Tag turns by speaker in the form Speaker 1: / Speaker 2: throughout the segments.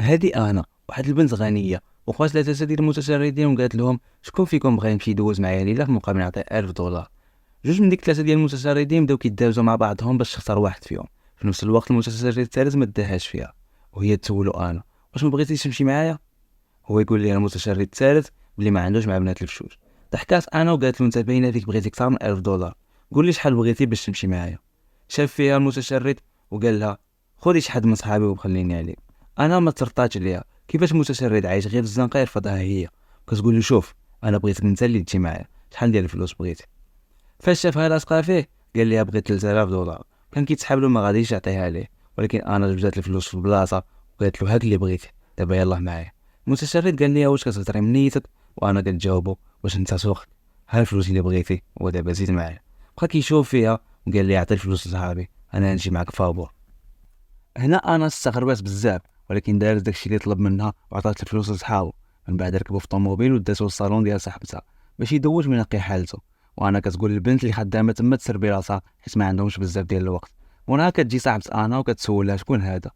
Speaker 1: هادي انا واحد البنت غنيه وقفات ثلاثه ديال المتشردين وقالت لهم شكون فيكم بغى يمشي يدوز معايا ليله في مقابل نعطيه $1000. جوج من ديك ثلاثه ديال المتشردين بداو كيدابزوا مع بعضهم باش تختار واحد فيهم. في نفس الوقت المتشرد الثالث ما داهاش فيها وهي تسولو انا واش ما بغيتيش تمشي معايا. هو يقول لي المتشرد الثالث بلي ما عندوش مع بنات الفشوش. ضحكات انا وقالت له انت باينه فيك بغيتي اكثر من $1000، قول لي شحال بغيتي باش تمشي معايا. شاف فيها المتشرد وقال لها خذي شي حد من صحابي وخليني عليه. انا ما ترطاتش ليها، كيفاش متشرد عايش غير الزنقه يرفضها هي كتقول له شوف انا بغيتك انت اللي تجي معايا، شحال ديال الفلوس بغيتي. فاش شافها لاصقه فيه قال لها بغيت $3000. كان كيتسحب له ما غاديش يعطيها ليه، ولكن انا جبت الفلوس في البلاصه وقالت له هاك اللي بغيتي دابا يلاه معايا. المتشرد قال لي واش كتهضري من نيتك، وانا كنجاوبو واش انت سوق، ها الفلوس اللي بغيتي ودابا زيد معايا. بقى كيشوف فيها وقال لي عطي الفلوس لصحابي انا نمشي معاك فابور. هنا انا استغربت بزاف، ولكن دارت داكشي اللي طلب منها وعطات الفلوس لصحابو. من بعد ركبوا في الطوموبيل وداتو للصالون ديال صاحبتها باش يدوج من ينقي حالته. وانا كتقول البنت اللي خدامه تما تسربي راسها حيت ما عندهمش بزاف ديال الوقت. وراها كتجي صاحبت انا وكتسولها شكون هذا،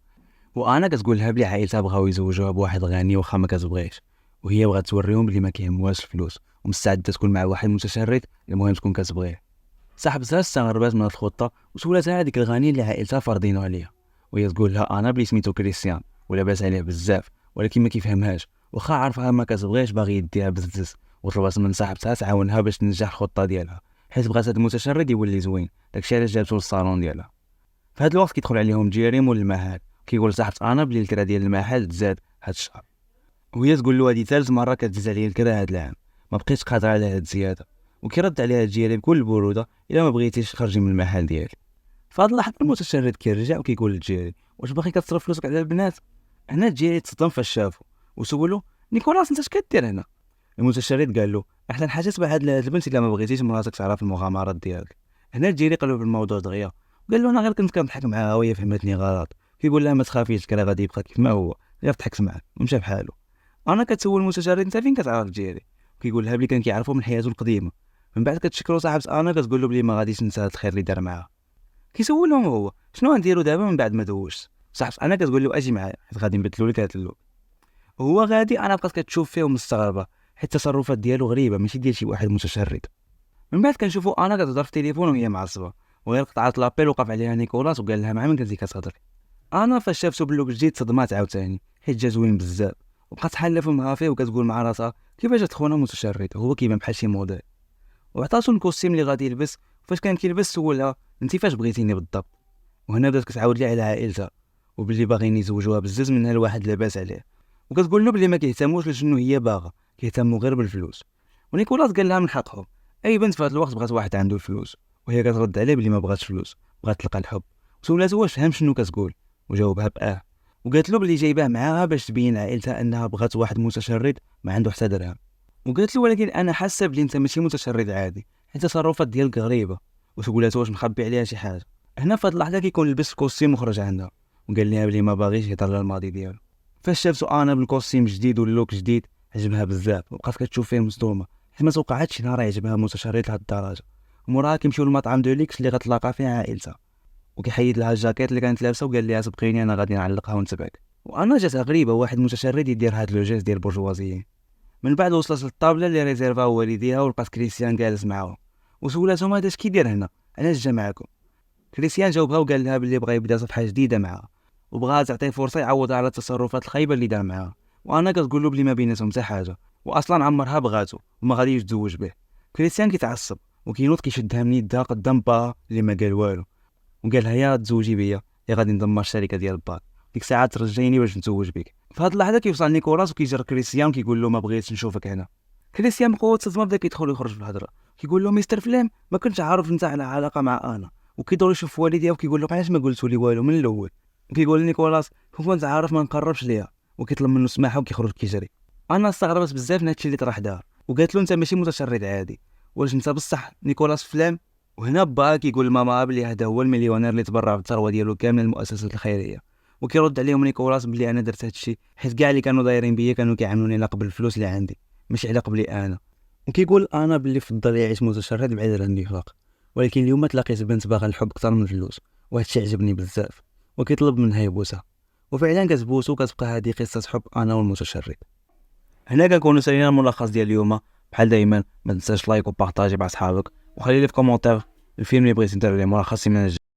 Speaker 1: وانا كتقول لها بلي عائلتها بغاو يزوجوها بواحد غني واخا ما كتبغيش، وهي بغات توريهم بلي ما كيهموهاش الفلوس ومستعده تكون مع واحد متشرد المهم تكون كتبغيه. صاحبتها استغربت من الخطه وسولتها هذيك الغني اللي عائلتها فارضينه عليها، وهي تقول لها انا بلي سميتو كريستيان ولاباس عليه بزاف ولكن ما كيفهمهاش، واخا عارفها ما كتبغيش باغي يديها بزز. وطلبت من صاحبتها تعاونها باش تنجح الخطه ديالها حيت بغات هاد المتشرد يولي زوين. داكشي علاش جابتو للصالون ديالها. في هاد الوقت كيدخل عليهم جيري مول المحل، كيقول صاحبت انا بلي الكرا ديال المحل تزاد هاد الشهر، وهي تقول له هادي ثالث مره كتزيد عليا الكرا هاد العام، ما بقيتش قادره على هاد الزياده. وكيرد عليها جيري بكل بروده الا ما بغيتيش خرجي من المحل ديالي. فهاد اللحظه المتشرد كيرجع وكيقول لجيري واش باغي كتصرف فلوسك على البنات. هنا جيري تصدم فاش شافو وسولو نيكولاس انت اش كدير هنا. المتشرد قال له احسن حاجه تبع هاد البنت الا ما بغيتيش مراتك تعرف المغامرات ديالك. هنا جيري قلب الموضوع دغيا وقال له انا غير كنت كنضحك معاها وهي فهمتني غلط. كيقول لها ما تخافيش كرا غادي يبقى كيف ما هو، غير ضحكت معاه ومشى بحالو. انا كتسول المتشرد انت فين كتعرف جيري، كيقول لها بلي كان كيعرفو من حياته القديمه. من بعد كتشكرو صاحبت انا كتقول له بلي ما غاديش ننسى هاد الخير اللي دار معاها. كيسولهم هو شنو غنديرو دابا من بعد ما دوزت. صاحبت انا كتقول له اجي معايا حيت غادي نبدلو لك هاد اللوك. هو غادي انا بقات كتشوف فيه ومستغربه حيت التصرفات ديالو غريبه ماشي ديال شي واحد متشرد. من بعد كنشوفو انا كتهضر في التليفون وهي معصبه، وغير قطعت لابيل وقف عليها نيكولاس وقال لها مع من كنتي كتهضري. انا فاش شافتو باللوك الجديد صدمات عاوتاني حيت جا زوين بزاف، وبقات حاله فمها فيه وكتقول مع راسها كيفاش هاد خونا متشرد هو كيبان بحال شي موديل. وعطاتو الكوستيم اللي غادي يلبس، فاش كان كيلبس سولها انت فاش بغيتيني بالضبط. وهنا بدات كتعاود لي على عائلتها وبلي باغيين يزوجوها بزز منها لواحد لاباس عليه، وكتقول له بلي ما كيهتموش لشنو هي باغا، كيهتموا غير بالفلوس. ونيكولاس قال لها من حقهم، اي بنت في هذا الوقت بغات واحد عنده الفلوس. وهي كترد عليه بلي ما بغاتش فلوس، بغات تلقى الحب. وسولاتو واش فهم شنو كتقول وجاوبها باه، وقالت له بلي جايباه معاها باش تبين عائلتها انها بغات واحد متشرد ما عنده حتى درهم. وقالت له ولكن انا حاسه بلي انت ماشي متشرد عادي حيت التصرفات ديالك غريبه. وسولاتو واش مخبي عليها شي حاجه. هنا في هاد اللحظه كيكون لبس الكوستيم وخرج عندها وقال لها بلي ما باغيش يهضر على الماضي ديالو. فاش شافتو انا بالكوستيم جديد واللوك جديد عجبها بزاف وبقات كتشوف فيه مصدومه حيت ما توقعاتش شي نهار يعجبها متشرد لهاد الدرجه. وموراها كيمشيو للمطعم دوليكس اللي غتلاقى فيه عائلتها، وكيحيد لها الجاكيت اللي كانت لابسه وقال لها تبقيني انا غادي نعلقها ونتبعك. وانا جاتها غريبه واحد متشرد يدير هاد لو جيست ديال بورجوازيين. من بعد وصلت للطابله اللي ريزيرفاو والديها ولقات كريستيان جالس معاهم وسولاتهم هذا اش كيدير هنا، علاش جا معاكم. كريستيان جاوبها وقال لها بلي بغا يبدا صفحه جديده معاها وبغا تعطيه فرصه يعوض على التصرفات الخايبه اللي دار معاها. وانا كتقول له بلي ما بيناتهم حتى حاجه واصلا عمرها بغاتو وما غاديش يتزوج به. كريستيان كيتعصب وكينوض كيشدها من يدها قدام باها اللي ما قال والو وقال لها يا تزوجي بيا يا غادي ندمر الشركه ديال باك، ديك الساعه ترجيني باش نتزوج بك. في هاد اللحظه كيوصل نيكولاس وكيجر كريستيان كيقول له ما بغيتش نشوفك هنا. كريستيان بقوه الصدمه بدا كيدخل ويخرج في الهضره، كيقول له مستر فليم ما كنتش عارف انت على علاقه مع انا. وكيدور يشوف والديها وكيقول له علاش ما قلتوا لي والو من الاول. وكيقول نيكولاس كنت عارف ما نقربش ليها، وكيطلب منه السماحه وكيخرج كيجري. انا استغربت بزاف من هادشي اللي طرح دار وقالت له انت ماشي متشرد عادي واش انت بصح نيكولاس فلام. وهنا با كيقول لماما بلي هذا هو المليونير اللي تبرع بالثروه ديالو كامله للمؤسسات الخيريه. وكيرد عليهم نيكولاس بلي انا درت هادشي حيت كاع اللي كانوا دايرين بيا كانوا كيعاملوني على قبل الفلوس اللي عندي ماشي على قبلي انا. وكيقول انا بلي فضل يعيش متشرد بعيد على النفاق، ولكن اليوم تلاقيت بنت باغا الحب اكثر من الفلوس وهادشي عجبني بزاف. وكيطلب منها يبوسها وفعلا كتبوسو كتبقى هذه قصه حب انا والمتشرد. هنا كنكونوا سالينا الملخص ديال اليوم. بحال دائما ما تنساش لايك وبارطاجي مع صحابك، وخلي لي في كومونتير الفيلم اللي بغيتي ندير عليه ملخص السيمانه الجايه.